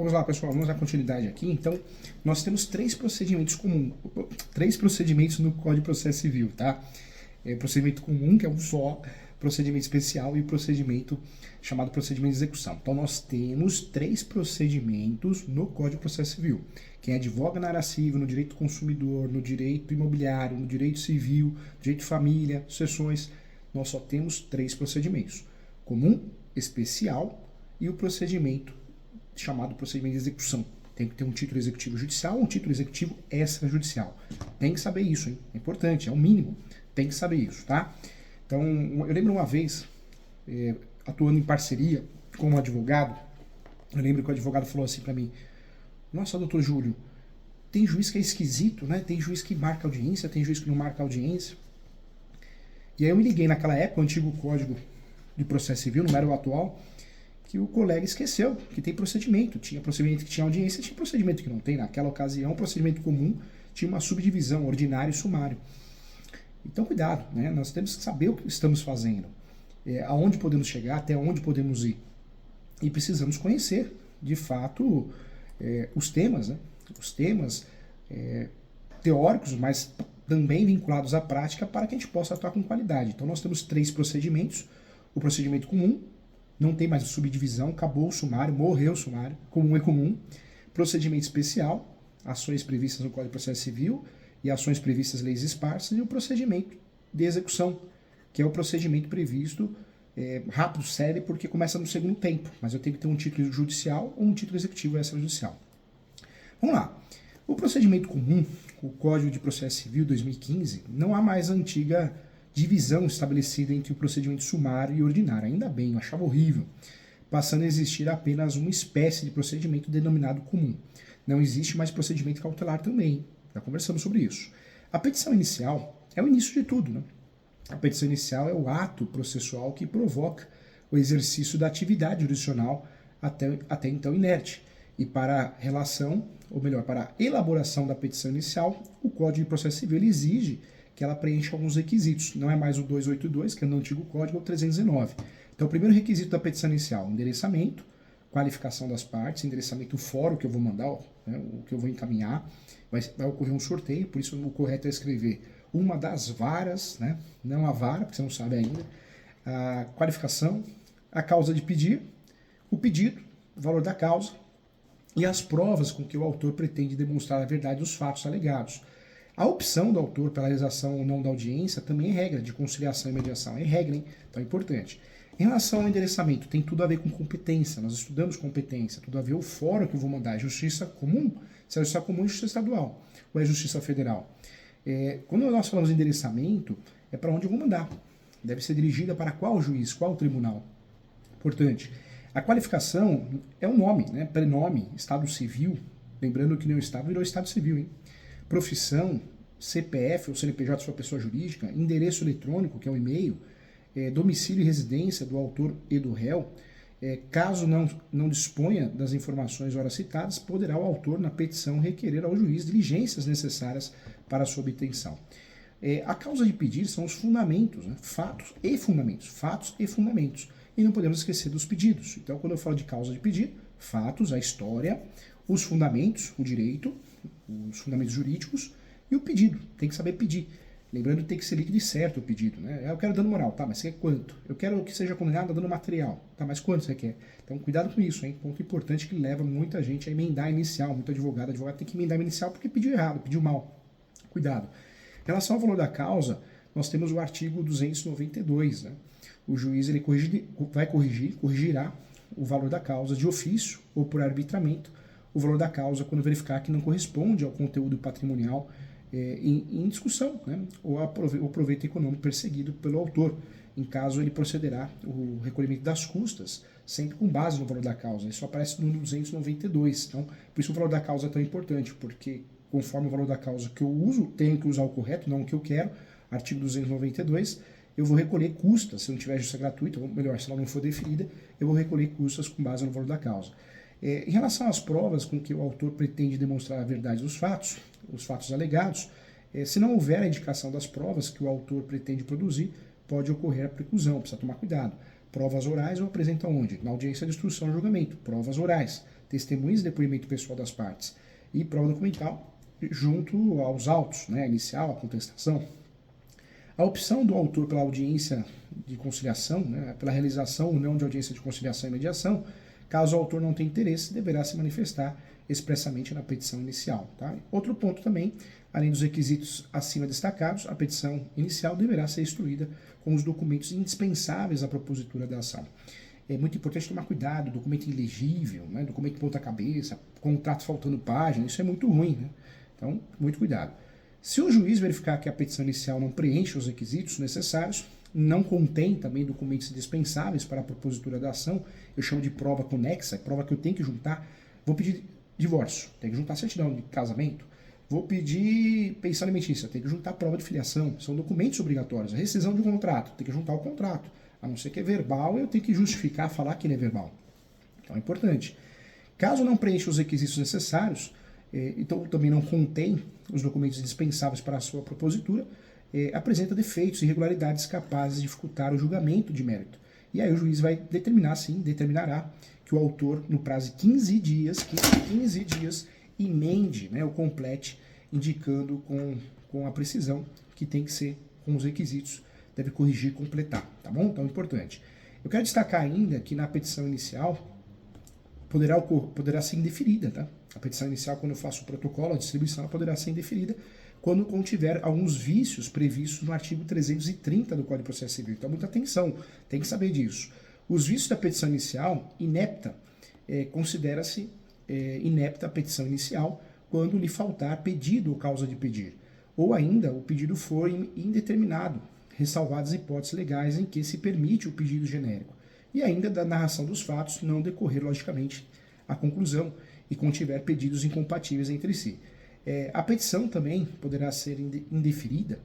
Vamos lá, pessoal, vamos dar continuidade aqui. Então, nós temos três procedimentos comuns, três procedimentos no Código de Processo Civil, tá? Procedimento comum, que é um só, procedimento especial e procedimento chamado procedimento de execução. Então, nós temos três procedimentos no Código de Processo Civil. Quem advoga na área civil, no direito do consumidor, no direito imobiliário, no direito civil, direito de família, sucessões, nós só temos três procedimentos: comum, especial e o procedimento chamado procedimento de execução. Tem que ter um título executivo judicial ou um título executivo extrajudicial. Tem que saber isso, hein? É importante, é o mínimo. Tem que saber isso, tá? Então, eu lembro uma vez, atuando em parceria com um advogado, eu lembro que o advogado falou assim para mim: nossa, doutor Júlio, tem juiz que é esquisito, né? Tem juiz que marca audiência, tem juiz que não marca audiência. E aí eu me liguei naquela época, o antigo Código de Processo Civil, não era o atual, que o colega esqueceu que tem procedimento. Tinha procedimento que tinha audiência, tinha procedimento que não tem. Naquela ocasião, o procedimento comum tinha uma subdivisão, ordinário e sumário. Então, cuidado, né? Nós temos que saber o que estamos fazendo, aonde podemos chegar, até onde podemos ir. E precisamos conhecer, de fato, os temas, né? Os temas teóricos, mas também vinculados à prática, para que a gente possa atuar com qualidade. Então, nós temos três procedimentos. O procedimento comum, não tem mais subdivisão, acabou o sumário, morreu o sumário, comum é comum. Procedimento especial, ações previstas no Código de Processo Civil e ações previstas em leis esparsas, e o procedimento de execução, que é o procedimento previsto rápido, sério, porque começa no segundo tempo, mas eu tenho que ter um título judicial ou um título executivo extrajudicial. Vamos lá. O procedimento comum, o Código de Processo Civil 2015, não há mais a antiga divisão estabelecida entre o procedimento sumário e ordinário. Ainda bem, eu achava horrível, passando a existir apenas uma espécie de procedimento denominado comum. Não existe mais procedimento cautelar também, já conversamos sobre isso. A petição inicial é o início de tudo, né? A petição inicial é o ato processual que provoca o exercício da atividade jurisdicional até então inerte. E para a relação, ou melhor, para a elaboração da petição inicial, o Código de Processo Civil exige que ela preencha alguns requisitos. Não é mais o 282, que é no antigo código, é o 319. Então, o primeiro requisito da petição inicial: endereçamento, qualificação das partes, endereçamento, o fórum que eu vou mandar, né, o que eu vou encaminhar. Vai ocorrer um sorteio, por isso o correto é escrever uma das varas, né, não a vara, porque você não sabe ainda. A qualificação, a causa de pedir, o pedido, o valor da causa e as provas com que o autor pretende demonstrar a verdade dos fatos alegados. A opção do autor pela realização ou não da audiência também é regra de conciliação e mediação. É regra, hein? Então é importante. Em relação ao endereçamento, tem tudo a ver com competência. Nós estudamos competência, tudo a ver o fórum que eu vou mandar. É justiça comum? Se é justiça comum, é justiça estadual. Ou é justiça federal? Quando nós falamos de endereçamento, é para onde eu vou mandar. Deve ser dirigida para qual juiz, qual tribunal. Importante. A qualificação é um nome, né? Prenome, estado civil. Lembrando que nem o estado virou estado civil, hein? Profissão, CPF ou CNPJ de sua pessoa jurídica, endereço eletrônico, que é o e-mail, domicílio e residência do autor e do réu. Caso não disponha das informações ora citadas, poderá o autor, na petição, requerer ao juiz diligências necessárias para a sua obtenção. A causa de pedir são os fundamentos, né? Fatos e fundamentos. E não podemos esquecer dos pedidos. Então, quando eu falo de causa de pedir, fatos, a história, os fundamentos, o direito, os fundamentos jurídicos e o pedido. Tem que saber pedir. Lembrando que tem que ser líquido e certo o pedido, né? Eu quero dano moral, tá, mas você quer quanto? Eu quero que seja condenado a dano material, tá, mas quanto você quer? Então, cuidado com isso, hein? Ponto importante que leva muita gente a emendar inicial, muito advogado tem que emendar inicial porque pediu errado, pediu mal. Cuidado. Em relação ao valor da causa, nós temos o artigo 292, né? O juiz ele corrigirá o valor da causa de ofício ou por arbitramento, o valor da causa quando verificar que não corresponde ao conteúdo patrimonial em discussão, né? Ou o proveito econômico perseguido pelo autor. Em caso, ele procederá o recolhimento das custas, sempre com base no valor da causa. Isso aparece no 292. Então, por isso o valor da causa é tão importante, porque conforme o valor da causa que eu uso, tenho que usar o correto, não o que eu quero. Artigo 292, eu vou recolher custas, se não tiver justiça gratuita, ou melhor, se ela não for deferida, eu vou recolher custas com base no valor da causa. Em relação às provas com que o autor pretende demonstrar a verdade dos fatos, os fatos alegados, se não houver a indicação das provas que o autor pretende produzir, pode ocorrer a preclusão, precisa tomar cuidado. Provas orais eu apresento aonde? Na audiência de instrução e julgamento, provas orais. testemunhas e depoimento pessoal das partes e prova documental junto aos autos, né, inicial, a contestação. A opção do autor pela audiência de conciliação, né, pela realização ou não de audiência de conciliação e mediação, caso o autor não tenha interesse, deverá se manifestar expressamente na petição inicial. Tá? Outro ponto também, além dos requisitos acima destacados, a petição inicial deverá ser instruída com os documentos indispensáveis à propositura da ação. É muito importante tomar cuidado, documento ilegível, né, documento ponta cabeça, contrato faltando página, isso é muito ruim, né? Então, muito cuidado. Se o juiz verificar que a petição inicial não preenche os requisitos necessários, não contém também documentos indispensáveis para a propositura da ação, eu chamo de prova conexa, prova que eu tenho que juntar, vou pedir divórcio, tenho que juntar certidão de casamento, vou pedir pensão alimentícia, tenho que juntar prova de filiação, são documentos obrigatórios, a rescisão de um contrato, tenho que juntar o contrato, a não ser que é verbal, eu tenho que justificar, falar que ele é verbal. Então é importante. Caso não preencha os requisitos necessários, então também não contém os documentos indispensáveis para a sua propositura, apresenta defeitos e irregularidades capazes de dificultar o julgamento de mérito. E aí o juiz vai determinar, sim, determinará que o autor, no prazo de 15 dias, emende, né, ou complete, indicando com a precisão que tem que ser com os requisitos, deve corrigir e completar, tá bom? Então, importante. Eu quero destacar ainda que na petição inicial poderá ser indeferida, tá? A petição inicial, quando eu faço o protocolo, a distribuição, ela poderá ser indeferida quando contiver alguns vícios previstos no artigo 330 do Código de Processo Civil. Então, muita atenção, tem que saber disso. Os vícios da petição inicial, inepta, considera-se inepta a petição inicial quando lhe faltar pedido ou causa de pedir, ou ainda o pedido for indeterminado, ressalvadas hipóteses legais em que se permite o pedido genérico, e ainda da narração dos fatos não decorrer, logicamente, a conclusão e contiver pedidos incompatíveis entre si. A petição também poderá ser indeferida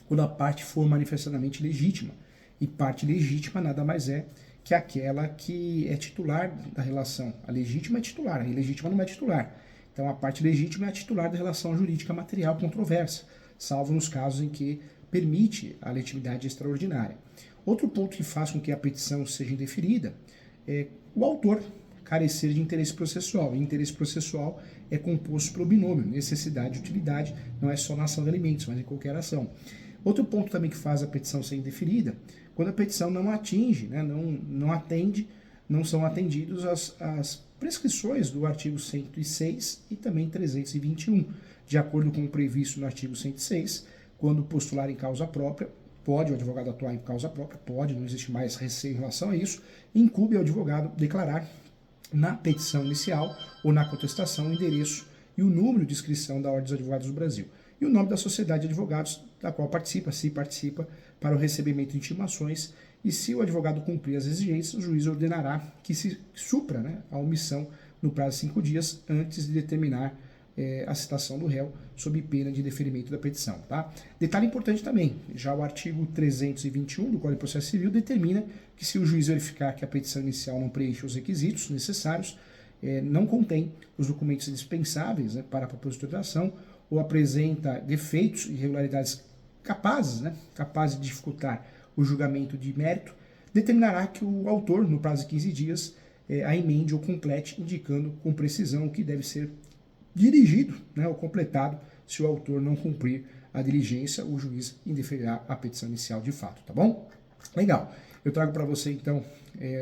quando a parte for manifestadamente legítima, e parte legítima nada mais é que aquela que é titular da relação. A legítima é titular, a ilegítima não é titular. Então a parte legítima é a titular da relação jurídica material controversa, salvo nos casos em que permite a legitimidade extraordinária. Outro ponto que faz com que a petição seja indeferida é o autor carecer de interesse processual. E interesse processual é composto pelo binômio necessidade e utilidade, não é só na ação de alimentos, mas em qualquer ação. Outro ponto também que faz a petição ser indeferida, quando a petição não atinge, né, não atende, não são atendidos as prescrições do artigo 106 e também 321, de acordo com o previsto no artigo 106, quando postular em causa própria, pode o advogado atuar em causa própria, pode, não existe mais receio em relação a isso, incumbe ao advogado declarar na petição inicial ou na contestação o endereço e o número de inscrição da Ordem dos Advogados do Brasil e o nome da sociedade de advogados da qual participa, se participa, para o recebimento de intimações, e se o advogado cumprir as exigências, o juiz ordenará que se supra, né, a omissão no prazo de 5 dias antes de determinar a citação do réu sob pena de deferimento da petição. Tá? Detalhe importante também, já o artigo 321 do Código de Processo Civil determina que se o juiz verificar que a petição inicial não preenche os requisitos necessários, não contém os documentos indispensáveis, né, para a propositura da ação, ou apresenta defeitos e irregularidades capazes de dificultar o julgamento de mérito, determinará que o autor, no prazo de 15 dias, a emende ou complete, indicando com precisão o que deve ser dirigido, né, ou completado. Se o autor não cumprir a diligência, o juiz indeferirá a petição inicial de fato, tá bom? Legal. Eu trago para você, então,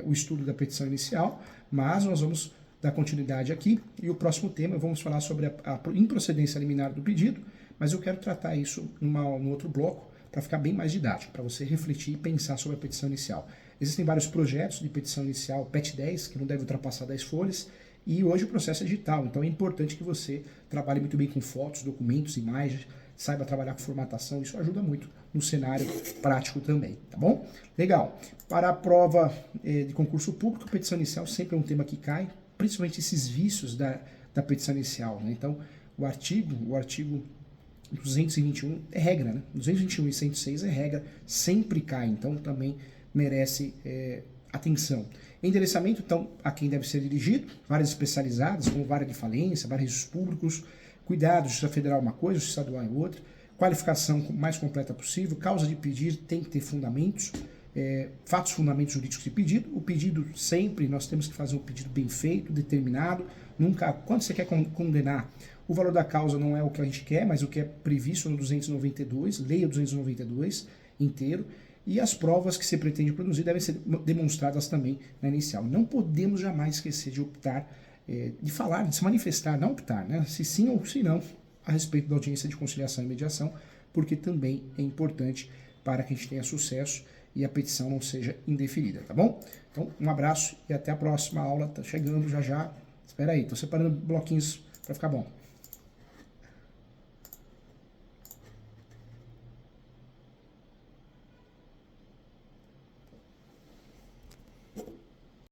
o estudo da petição inicial, mas nós vamos dar continuidade aqui, e o próximo tema vamos falar sobre a improcedência liminar do pedido, mas eu quero tratar isso num outro bloco, para ficar bem mais didático, para você refletir e pensar sobre a petição inicial. Existem vários projetos de petição inicial, PET 10, que não deve ultrapassar 10 folhas, e hoje o processo é digital, então é importante que você trabalhe muito bem com fotos, documentos, imagens, saiba trabalhar com formatação, isso ajuda muito no cenário prático também, tá bom? Legal. Para a prova de concurso público, a petição inicial sempre é um tema que cai, principalmente esses vícios da petição inicial, né? Então, o artigo 221 é regra, né? 221 e 106 é regra, sempre cai, então também merece atenção. Endereçamento, então, a quem deve ser dirigido, várias especializadas, como vara de falência, vários públicos, cuidado, justiça federal é uma coisa, justiça estadual é outra, qualificação mais completa possível, causa de pedir tem que ter fundamentos, fatos, fundamentos jurídicos de pedido. O pedido sempre, nós temos que fazer um pedido bem feito, determinado. Nunca, quando você quer condenar, o valor da causa não é o que a gente quer, mas o que é previsto no 292, leia 292 inteiro. E as provas que você pretende produzir devem ser demonstradas também na inicial. Não podemos jamais esquecer de optar, de falar, de se manifestar, não optar, né? Se sim ou se não, a respeito da audiência de conciliação e mediação, porque também é importante para que a gente tenha sucesso e a petição não seja indeferida, tá bom? Então, um abraço e até a próxima aula, tá chegando já já. Espera aí, tô separando bloquinhos para ficar bom.